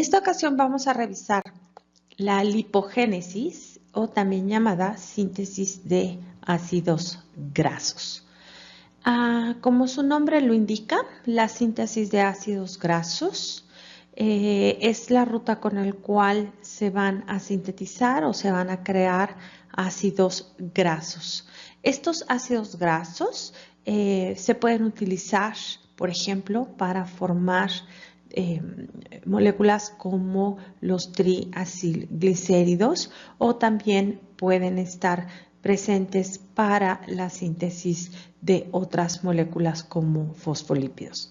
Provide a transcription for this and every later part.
esta ocasión vamos a revisar la lipogénesis o también llamada síntesis de ácidos grasos. Como su nombre lo indica, la síntesis de ácidos grasos es la ruta con la cual se van a sintetizar o se van a crear ácidos grasos. Estos ácidos grasos se pueden utilizar, por ejemplo, para formar moléculas como los triacilglicéridos o también pueden estar presentes para la síntesis de otras moléculas como fosfolípidos.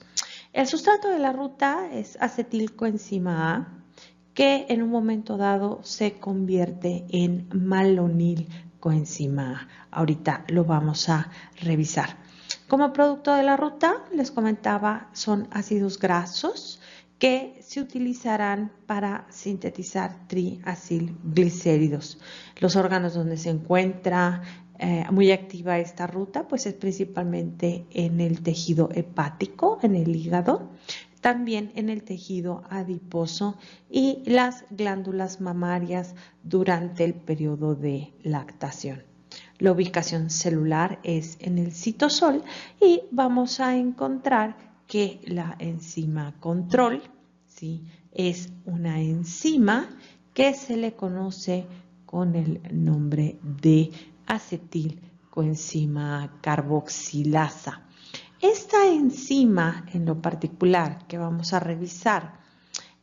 El sustrato de la ruta es acetilcoenzima A, que en un momento dado se convierte en malonilcoenzima A. Ahorita lo vamos a revisar. Como producto de la ruta, les comentaba, son ácidos grasos que se utilizarán para sintetizar triacilglicéridos. Los órganos donde se encuentra muy activa esta ruta, pues es principalmente en el tejido hepático, en el hígado, también en el tejido adiposo y las glándulas mamarias durante el periodo de lactación. La ubicación celular es en el citosol y vamos a encontrar que la enzima control, ¿sí?, es una enzima que se le conoce con el nombre de acetilcoenzima carboxilasa. Esta enzima en lo particular que vamos a revisar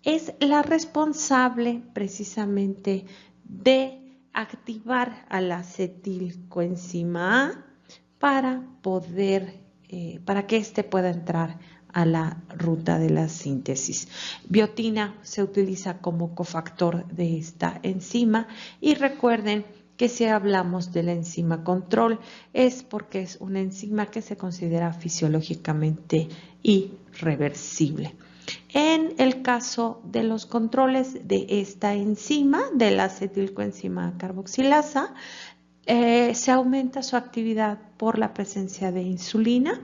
es la responsable precisamente de activar a la acetilcoenzima A para que éste pueda entrar a la ruta de la síntesis. Biotina se utiliza como cofactor de esta enzima y recuerden que si hablamos de la enzima control es porque es una enzima que se considera fisiológicamente irreversible. En el caso de los controles de esta enzima, de la acetilcoenzima carboxilasa, se aumenta su actividad por la presencia de insulina,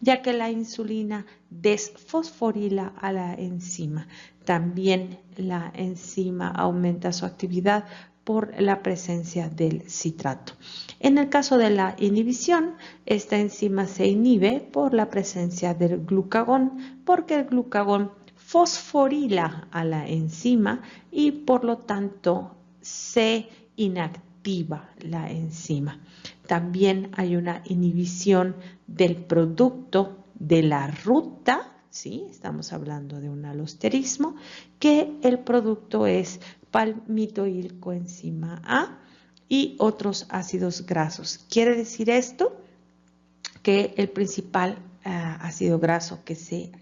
ya que la insulina desfosforila a la enzima. También la enzima aumenta su actividad por la presencia del citrato. En el caso de la inhibición, esta enzima se inhibe por la presencia del glucagón, porque el glucagón fosforila a la enzima y por lo tanto se inactiva la enzima. También hay una inhibición del producto de la ruta, ¿sí? Estamos hablando de un alosterismo, que el producto es palmitoilcoenzima A y otros ácidos grasos. Quiere decir esto que el principal ácido graso que se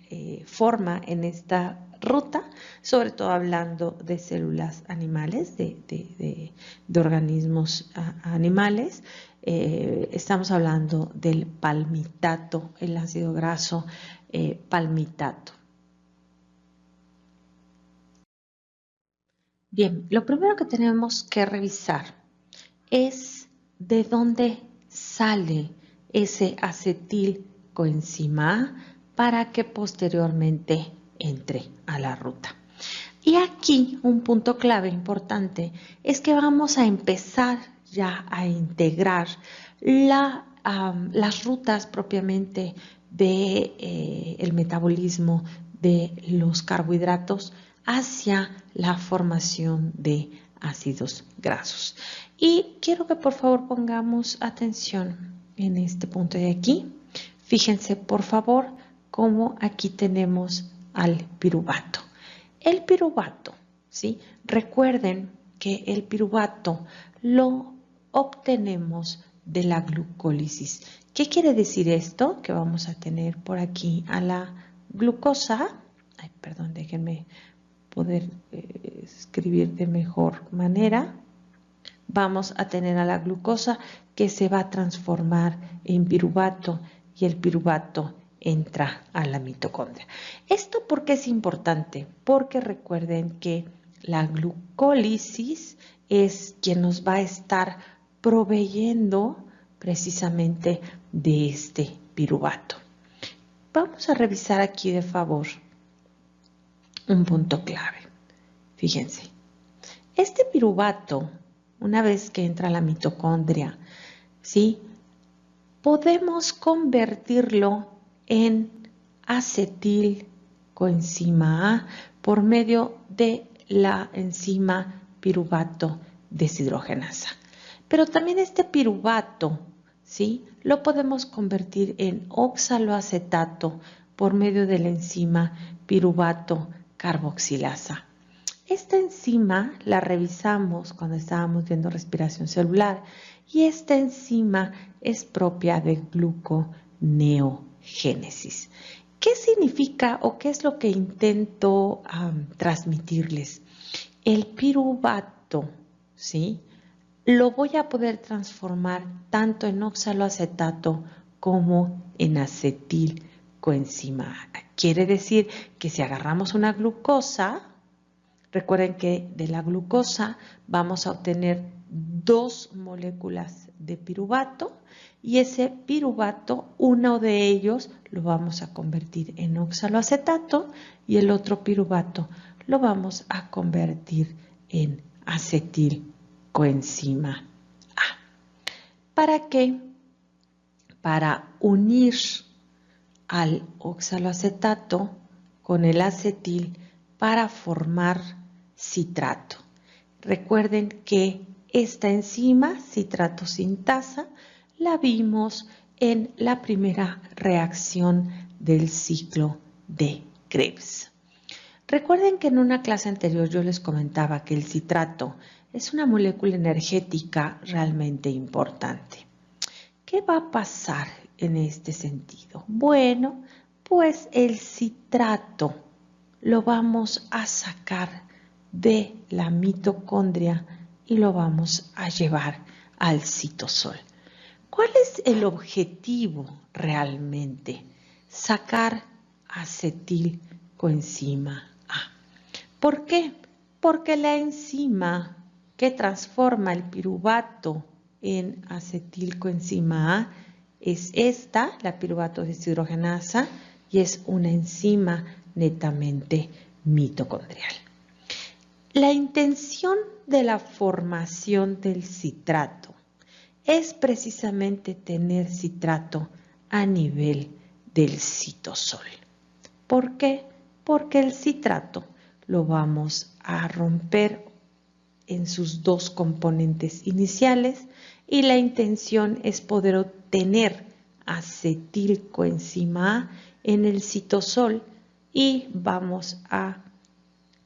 forma en esta ruta, sobre todo hablando de células animales, de organismos animales, estamos hablando del palmitato, el ácido graso palmitato. Bien, lo primero que tenemos que revisar es de dónde sale ese acetilcoenzima A para que posteriormente entre a la ruta. Y aquí un punto clave importante es que vamos a empezar ya a integrar las rutas propiamente del metabolismo de los carbohidratos hacia la formación de ácidos grasos. Y quiero que por favor pongamos atención en este punto de aquí. Fíjense por favor cómo aquí tenemos al piruvato. El piruvato, ¿sí? Recuerden que el piruvato lo obtenemos de la glucólisis. ¿Qué quiere decir esto? Que vamos a tener por aquí a la glucosa. Ay, perdón, déjenme poder escribir de mejor manera. Vamos a tener a la glucosa que se va a transformar en piruvato y el piruvato entra a la mitocondria. ¿Esto por qué es importante? Porque recuerden que la glucólisis es quien nos va a estar proveyendo precisamente de este piruvato. Vamos a revisar aquí de favor un punto clave. Fíjense, este piruvato, una vez que entra a la mitocondria, ¿sí? Podemos convertirlo en acetilcoenzima A por medio de la enzima piruvato deshidrogenasa. Pero también este piruvato, ¿sí? Lo podemos convertir en oxaloacetato por medio de la enzima piruvato carboxilasa. Esta enzima la revisamos cuando estábamos viendo respiración celular y esta enzima es propia de gluconeogénesis. ¿Qué significa o qué es lo que intento transmitirles? El piruvato, ¿sí? Lo voy a poder transformar tanto en oxaloacetato como en acetilcoenzima A. Quiere decir que si agarramos una glucosa, recuerden que de la glucosa vamos a obtener 2 moléculas de piruvato y ese piruvato, uno de ellos lo vamos a convertir en oxaloacetato y el otro piruvato lo vamos a convertir en acetilcoenzima A. ¿Para qué? Para unir al oxaloacetato con el acetil para formar citrato. Recuerden que esta enzima, citrato sintasa, la vimos en la primera reacción del ciclo de Krebs. Recuerden que en una clase anterior yo les comentaba que el citrato es una molécula energética realmente importante. ¿Qué va a pasar en este sentido? Bueno, pues el citrato lo vamos a sacar de la mitocondria y lo vamos a llevar al citosol. ¿Cuál es el objetivo realmente? Sacar acetilcoenzima A. ¿Por qué? Porque la enzima que transforma el piruvato en acetilcoenzima A es esta, la piruvato deshidrogenasa, y es una enzima netamente mitocondrial. La intención de la formación del citrato es precisamente tener citrato a nivel del citosol. ¿Por qué? Porque el citrato lo vamos a romper en sus 2 componentes iniciales y la intención es poder obtener acetilcoenzima A en el citosol y vamos a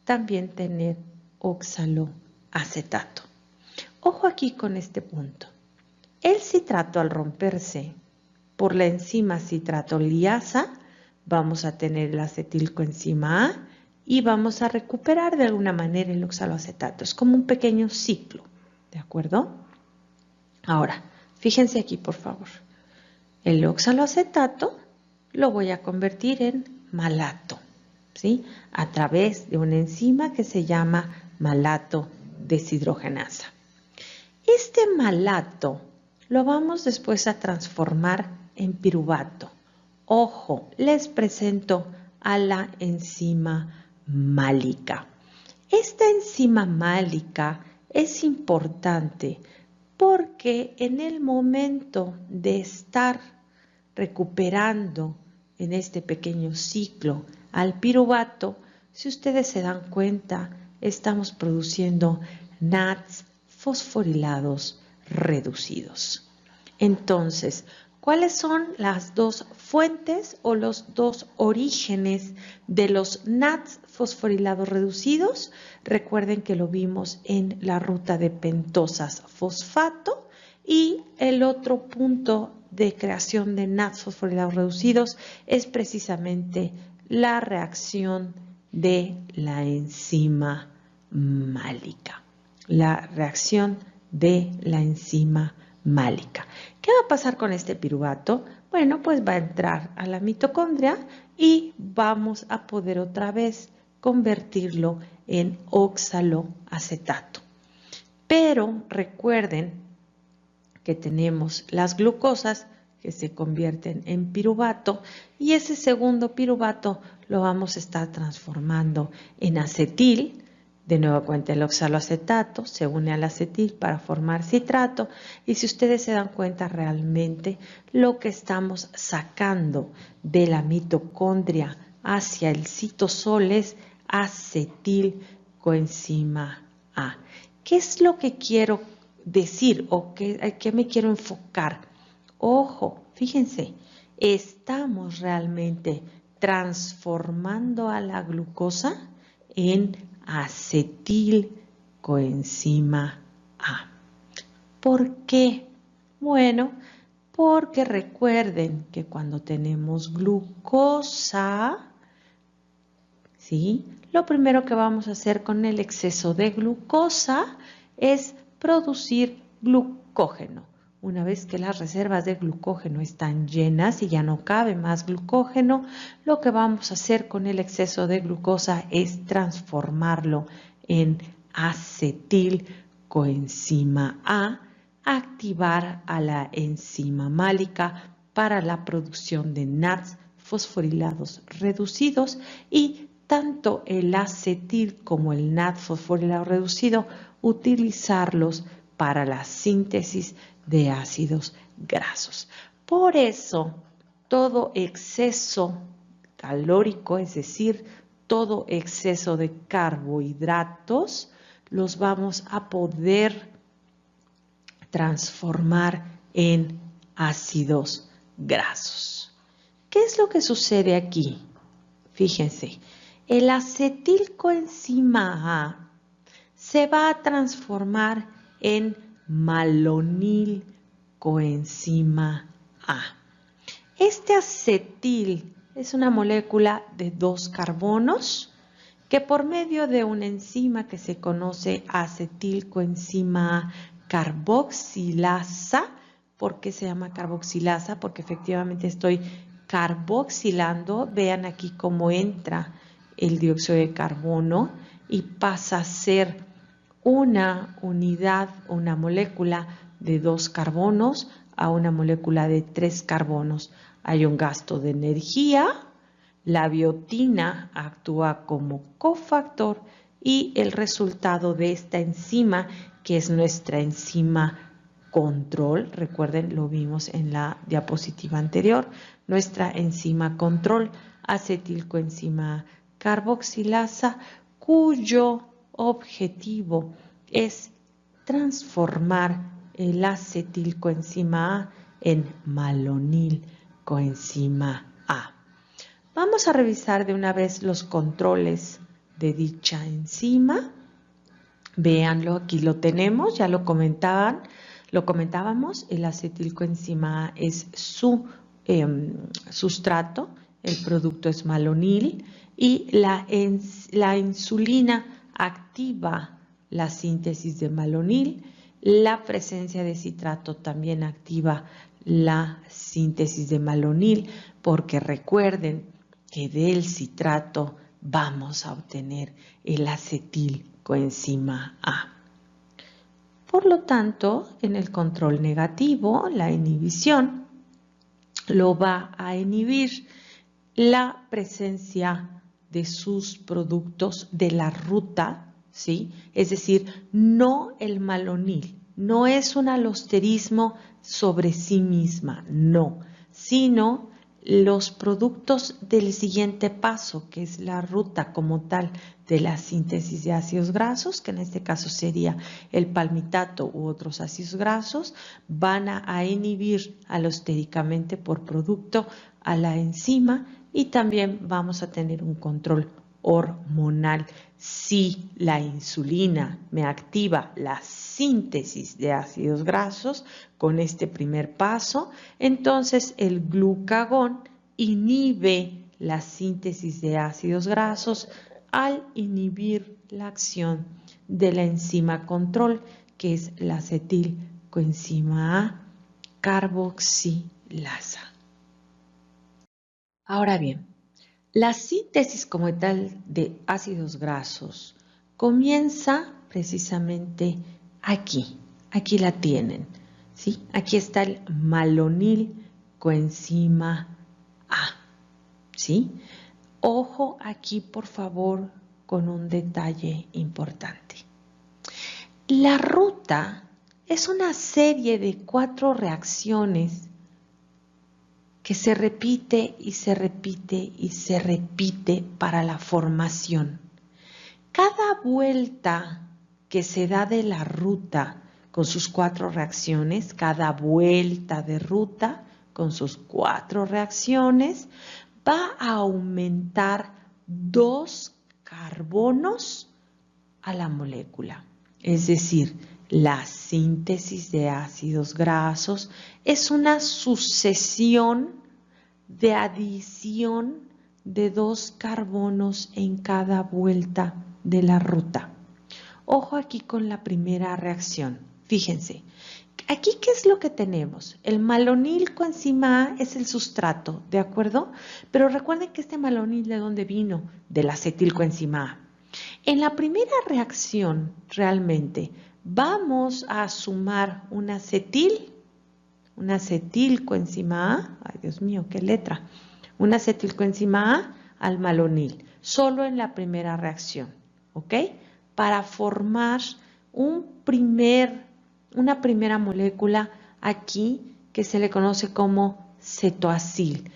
también tener oxaloacetato. Ojo aquí con este punto. El citrato al romperse por la enzima citratoliasa, vamos a tener el acetilcoenzima A y vamos a recuperar de alguna manera el oxaloacetato. Es como un pequeño ciclo, ¿de acuerdo? Ahora, fíjense aquí por favor. El oxaloacetato lo voy a convertir en malato, ¿sí? A través de una enzima que se llama malato deshidrogenasa. Este malato lo vamos después a transformar en piruvato. Ojo, les presento a la enzima málica. Esta enzima málica es importante porque en el momento de estar recuperando en este pequeño ciclo al piruvato, si ustedes se dan cuenta, estamos produciendo NADs fosforilados reducidos. Entonces, ¿cuáles son las 2 fuentes o los 2 orígenes de los NADs fosforilados reducidos? Recuerden que lo vimos en la ruta de pentosas fosfato y el otro punto de creación de NADs fosforilados reducidos es precisamente la reacción de la enzima málica. La reacción de la enzima málica. ¿Qué va a pasar con este piruvato? Bueno, pues va a entrar a la mitocondria y vamos a poder otra vez convertirlo en oxaloacetato. Pero recuerden que tenemos las glucosas que se convierten en piruvato y ese segundo piruvato lo vamos a estar transformando en acetil De nueva cuenta, el oxaloacetato se une al acetil para formar citrato y si ustedes se dan cuenta realmente lo que estamos sacando de la mitocondria hacia el citosol es acetilcoenzima A. ¿Qué es lo que quiero decir o a qué me quiero enfocar? Ojo, fíjense, estamos realmente transformando a la glucosa en acetilcoenzima A. ¿Por qué? Bueno, porque recuerden que cuando tenemos glucosa, ¿sí? Lo primero que vamos a hacer con el exceso de glucosa es producir glucógeno. Una vez que las reservas de glucógeno están llenas y ya no cabe más glucógeno, lo que vamos a hacer con el exceso de glucosa es transformarlo en acetilcoenzima A, activar a la enzima málica para la producción de NADs fosforilados reducidos y tanto el acetil como el NAD fosforilado reducido, utilizarlos para la síntesis de ácidos grasos. Por eso, todo exceso calórico, es decir, todo exceso de carbohidratos, los vamos a poder transformar en ácidos grasos. ¿Qué es lo que sucede aquí? Fíjense, el acetilcoenzima A se va a transformar en malonilcoenzima A. Este acetil es una molécula de 2 carbonos que por medio de una enzima que se conoce acetilcoenzima A carboxilasa. ¿Por qué se llama carboxilasa? Porque efectivamente estoy carboxilando. Vean aquí cómo entra el dióxido de carbono y pasa a ser una unidad, una molécula de 2 carbonos a una molécula de 3 carbonos. Hay un gasto de energía, la biotina actúa como cofactor y el resultado de esta enzima, que es nuestra enzima control, recuerden, lo vimos en la diapositiva anterior, nuestra enzima control, acetilcoenzima carboxilasa, cuyo objetivo es transformar el acetilcoenzima A en malonilcoenzima A. Vamos a revisar de una vez los controles de dicha enzima. Véanlo, aquí lo tenemos, ya lo comentábamos, el acetilcoenzima A es su sustrato, el producto es malonil y la insulina activa la síntesis de malonil, la presencia de citrato también activa la síntesis de malonil, porque recuerden que del citrato vamos a obtener el acetilcoenzima A. Por lo tanto, en el control negativo, la inhibición lo va a inhibir la presencia de sus productos de la ruta, ¿sí? Es decir, no el malonil, no es un alosterismo sobre sí misma, no, sino los productos del siguiente paso, que es la ruta como tal de la síntesis de ácidos grasos, que en este caso sería el palmitato u otros ácidos grasos, van a inhibir alostéricamente por producto a la enzima y también vamos a tener un control hormonal. Si la insulina me activa la síntesis de ácidos grasos con este primer paso, entonces el glucagón inhibe la síntesis de ácidos grasos al inhibir la acción de la enzima control, que es la acetilcoenzima A carboxilasa. Ahora bien, la síntesis como tal de ácidos grasos comienza precisamente aquí. Aquí la tienen, ¿sí? Aquí está el malonilcoenzima A, ¿sí? Ojo aquí, por favor, con un detalle importante. La ruta es una serie de 4 reacciones que se repite y se repite y se repite para la formación. Cada vuelta que se da de la ruta con sus 4 reacciones, cada vuelta de ruta con sus 4 reacciones, va a aumentar 2 carbonos a la molécula. Es decir, la síntesis de ácidos grasos es una sucesión de adición de 2 carbonos en cada vuelta de la ruta. Ojo aquí con la primera reacción. Fíjense, aquí ¿qué es lo que tenemos? El malonil coenzima A es el sustrato, ¿de acuerdo? Pero recuerden que este malonil, ¿de dónde vino? Del acetilcoenzima A. En la primera reacción, realmente, vamos a sumar un acetilcoenzima A, ay Dios mío, qué letra, un acetilcoenzima A al malonil, solo en la primera reacción, ¿ok? Para formar una primera molécula aquí que se le conoce como cetoacil.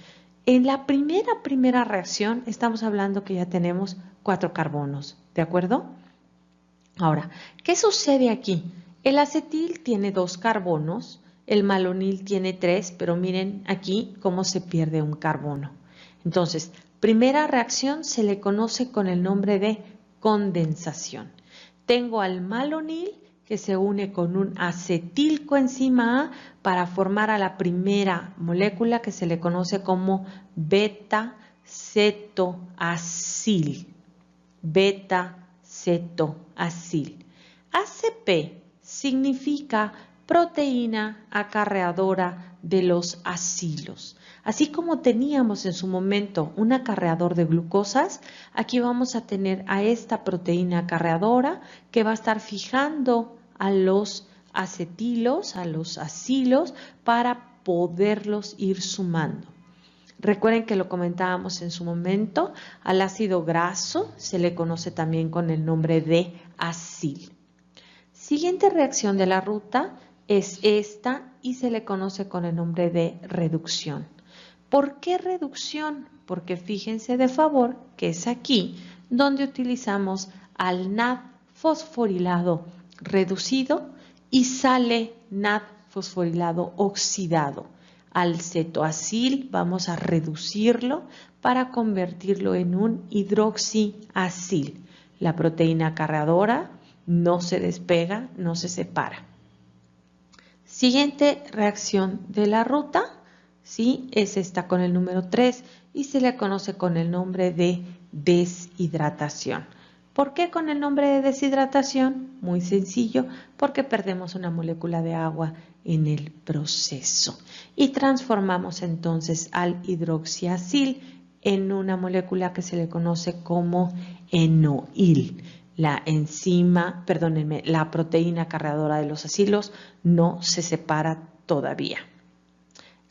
En la primera reacción estamos hablando que ya tenemos 4 carbonos, ¿de acuerdo? Ahora, ¿qué sucede aquí? El acetil tiene 2 carbonos, el malonil tiene 3, pero miren aquí cómo se pierde un carbono. Entonces, primera reacción se le conoce con el nombre de condensación. Tengo al malonil que se une con un acetilcoenzima A para formar a la primera molécula que se le conoce como beta-cetoacil. Beta-cetoacil. ACP significa proteína acarreadora de los acilos. Así como teníamos en su momento un acarreador de glucosas, aquí vamos a tener a esta proteína acarreadora que va a estar fijando a los acetilos, a los acilos, para poderlos ir sumando. Recuerden que lo comentábamos en su momento, al ácido graso se le conoce también con el nombre de acil. Siguiente reacción de la ruta es esta y se le conoce con el nombre de reducción. ¿Por qué reducción? Porque fíjense de favor que es aquí donde utilizamos al NAD fosforilado reducido y sale NAD fosforilado oxidado. Al cetoacil vamos a reducirlo para convertirlo en un hidroxiacil. La proteína acarreadora no se despega, no se separa. Siguiente reacción de la ruta, ¿sí? Es esta con el número 3 y se le conoce con el nombre de deshidratación. ¿Por qué con el nombre de deshidratación? Muy sencillo, porque perdemos una molécula de agua en el proceso y transformamos entonces al hidroxiacil en una molécula que se le conoce como enoil. La proteína acarreadora de los acilos no se separa todavía.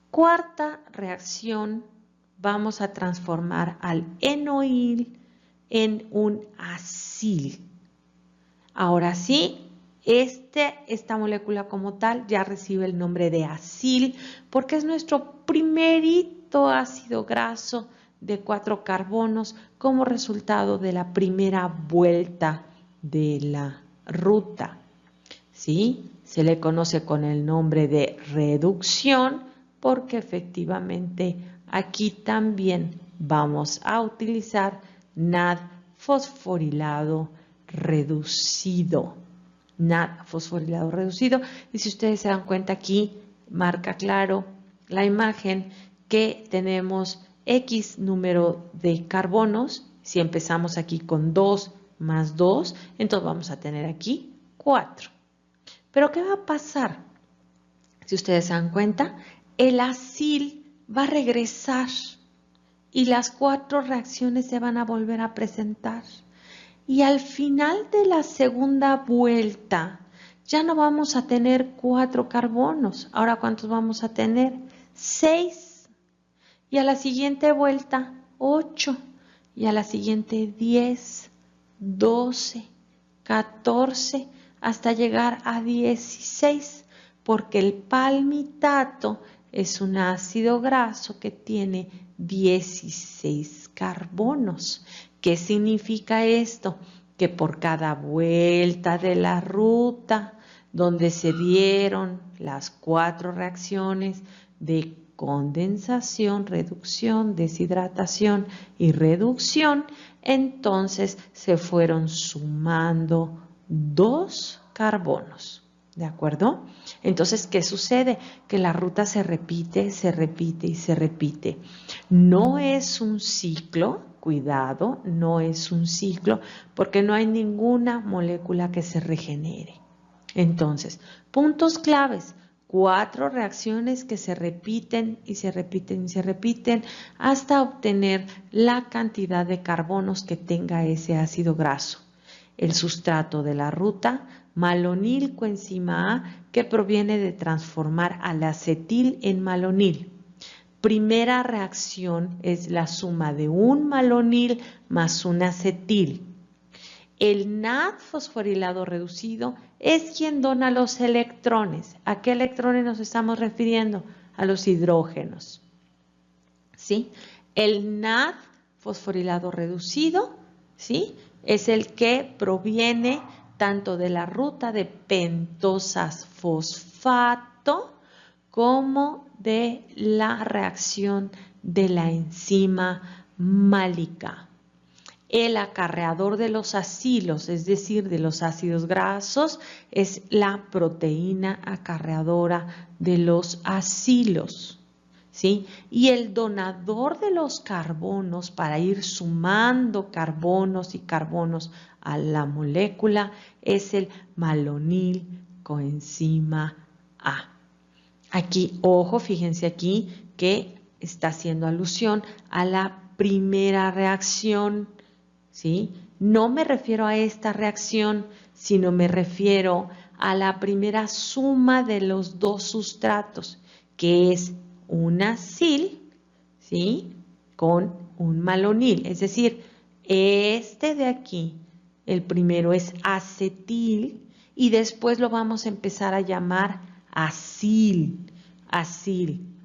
Cuarta reacción, vamos a transformar al enoil en un acil. Ahora sí, esta molécula como tal ya recibe el nombre de acil porque es nuestro primerito ácido graso de 4 carbonos como resultado de la primera vuelta de la ruta. ¿Sí? Se le conoce con el nombre de reducción porque efectivamente aquí también vamos a utilizar NAD fosforilado reducido. NAD fosforilado reducido. Y si ustedes se dan cuenta aquí, marca claro la imagen que tenemos X número de carbonos. Si empezamos aquí con 2 más 2, entonces vamos a tener aquí 4. Pero ¿qué va a pasar? Si ustedes se dan cuenta, el acil va a regresar y las 4 reacciones se van a volver a presentar. Y al final de la segunda vuelta ya no vamos a tener 4 carbonos. Ahora, ¿cuántos vamos a tener? 6. Y a la siguiente vuelta, 8. Y a la siguiente, 10. 12, 14, hasta llegar a 16, porque el palmitato es un ácido graso que tiene 16 carbonos. ¿Qué significa esto? Que por cada vuelta de la ruta donde se dieron las 4 reacciones de condensación, reducción, deshidratación y reducción, entonces se fueron sumando 2 carbonos. ¿De acuerdo? Entonces, ¿qué sucede? Que la ruta se repite, se repite y se repite. No es un ciclo, cuidado, no es un ciclo, porque no hay ninguna molécula que se regenere. Entonces, puntos claves. 4 reacciones que se repiten y se repiten y se repiten hasta obtener la cantidad de carbonos que tenga ese ácido graso. El sustrato de la ruta, malonil coenzima A, que proviene de transformar al acetil en malonil. Primera reacción es la suma de un malonil más un acetil. El NAD fosforilado reducido es quien dona los electrones. ¿A qué electrones nos estamos refiriendo? A los hidrógenos. ¿Sí? El NAD fosforilado reducido, ¿sí?, es el que proviene tanto de la ruta de pentosas fosfato como de la reacción de la enzima málica. El acarreador de los acilos, es decir, de los ácidos grasos, es la proteína acarreadora de los acilos, ¿sí? Y el donador de los carbonos para ir sumando carbonos y carbonos a la molécula es el malonil coenzima A. Aquí, ojo, fíjense aquí que está haciendo alusión a la primera reacción, ¿sí? No me refiero a esta reacción, sino me refiero a la primera suma de los 2 sustratos, que es un acil, ¿sí?, con un malonil. Es decir, este de aquí, el primero es acetil y después lo vamos a empezar a llamar acil,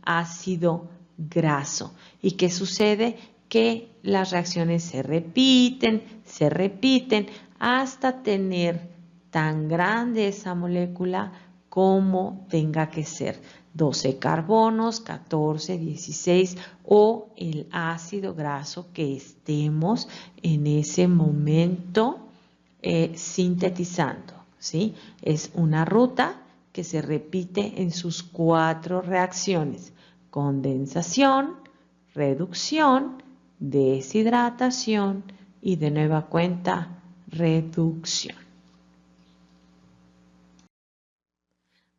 ácido graso. ¿Y qué sucede? Que las reacciones se repiten hasta tener tan grande esa molécula como tenga que ser. 12 carbonos, 14, 16 o el ácido graso que estemos en ese momento sintetizando, ¿sí? Es una ruta que se repite en sus 4 reacciones: condensación, reducción, deshidratación y de nueva cuenta reducción.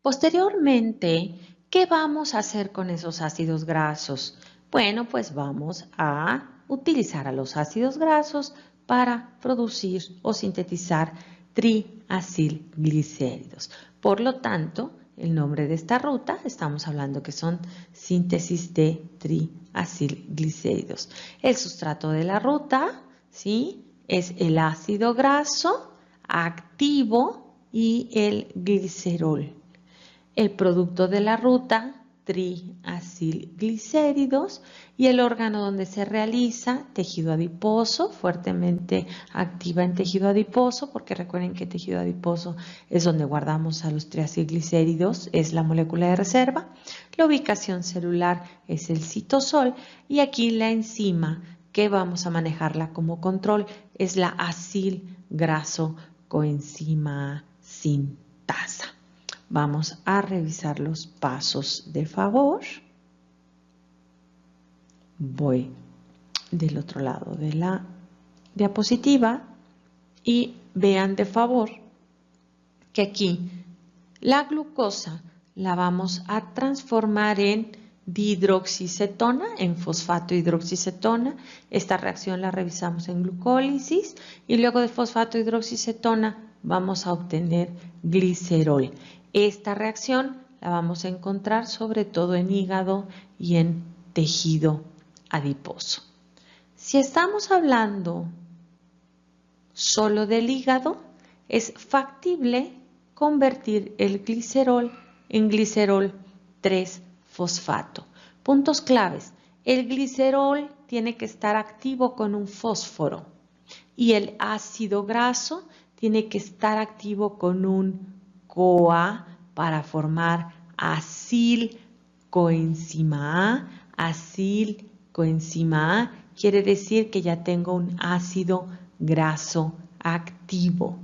Posteriormente, ¿qué vamos a hacer con esos ácidos grasos? Bueno, pues vamos a utilizar a los ácidos grasos para producir o sintetizar triacilglicéridos. Por lo tanto, el nombre de esta ruta, estamos hablando que son síntesis de triacilglicéridos. El sustrato de la ruta, ¿sí?, es el ácido graso activo y el glicerol. El producto de la ruta, triacilglicéridos, y el órgano donde se realiza, tejido adiposo, fuertemente activa en tejido adiposo, porque recuerden que tejido adiposo es donde guardamos a los triacilglicéridos, es la molécula de reserva. La ubicación celular es el citosol y aquí la enzima que vamos a manejarla como control es la acilgraso-coenzima sintasa. Vamos a revisar los pasos de favor. Voy del otro lado de la diapositiva y vean de favor que aquí la glucosa la vamos a transformar en dihidroxicetona, en fosfato hidroxicetona. Esta reacción la revisamos en glucólisis y luego de fosfato hidroxicetona vamos a obtener glicerol. Esta reacción la vamos a encontrar sobre todo en hígado y en tejido adiposo. Si estamos hablando solo del hígado, es factible convertir el glicerol en glicerol 3-fosfato. Puntos claves. El glicerol tiene que estar activo con un fósforo y el ácido graso tiene que estar activo con un CoA para formar acilcoenzima A. Acilcoenzima A quiere decir que ya tengo un ácido graso activo.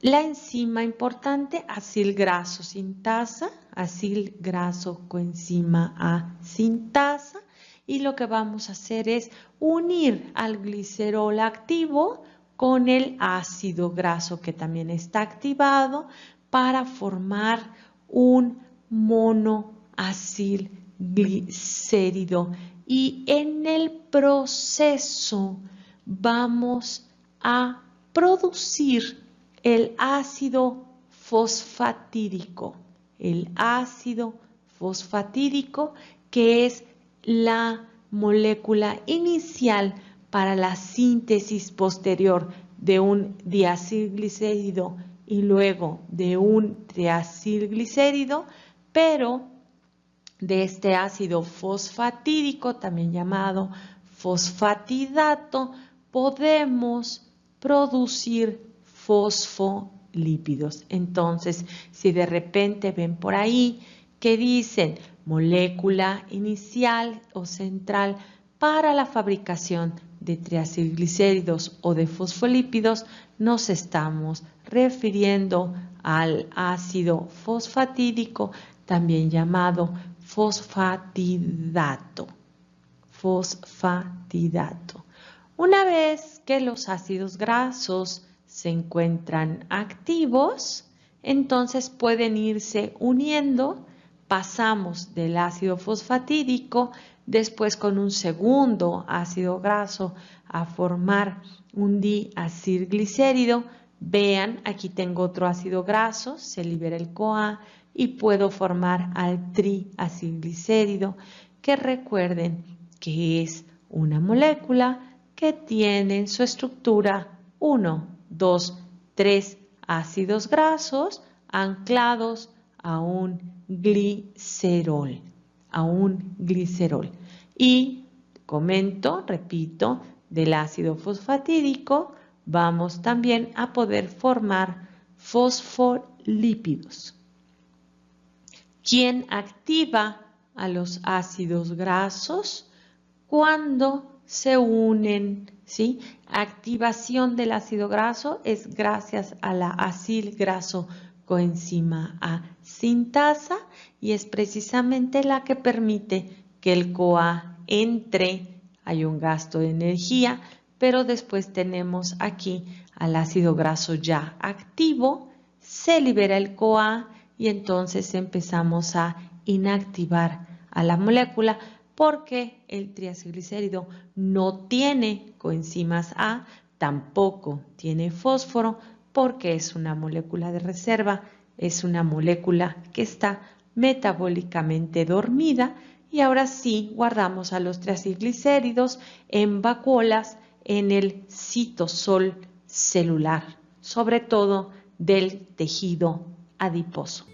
La enzima importante, acilgraso sintasa, acilgraso coenzima A sintasa, y lo que vamos a hacer es unir al glicerol activo con el ácido graso que también está activado para formar un monoacilglicérido. Y en el proceso vamos a producir el ácido fosfatídico. El ácido fosfatídico, que es la molécula inicial para la síntesis posterior de un diacilglicérido y luego de un triacilglicérido, pero de este ácido fosfatídico, también llamado fosfatidato, podemos producir fosfolípidos. Entonces, si de repente ven por ahí que dicen molécula inicial o central para la fabricación de triacilglicéridos o de fosfolípidos, nos estamos refiriendo al ácido fosfatídico, también llamado fosfatidato. Fosfatidato. Una vez que los ácidos grasos se encuentran activos, entonces pueden irse uniendo. Pasamos del ácido fosfatídico, después con un segundo ácido graso, a formar un diacilglicérido. Vean, aquí tengo otro ácido graso, se libera el CoA y puedo formar al triacilglicérido, que recuerden que es una molécula que tiene en su estructura 1, 2, 3 ácidos grasos anclados a un glicerol, Y comento, repito, del ácido fosfatídico vamos también a poder formar fosfolípidos. ¿Quién activa a los ácidos grasos? Cuando se unen, ¿sí? Activación del ácido graso es gracias a la acilgraso coenzima A sintasa y es precisamente la que permite que el CoA entre. Hay un gasto de energía, pero después tenemos aquí al ácido graso ya activo, se libera el CoA y entonces empezamos a inactivar a la molécula, porque el triacilglicérido no tiene coenzimas A, tampoco tiene fósforo, porque es una molécula de reserva, es una molécula que está metabólicamente dormida. Y ahora sí guardamos a los triacilglicéridos en vacuolas en el citosol celular, sobre todo del tejido adiposo.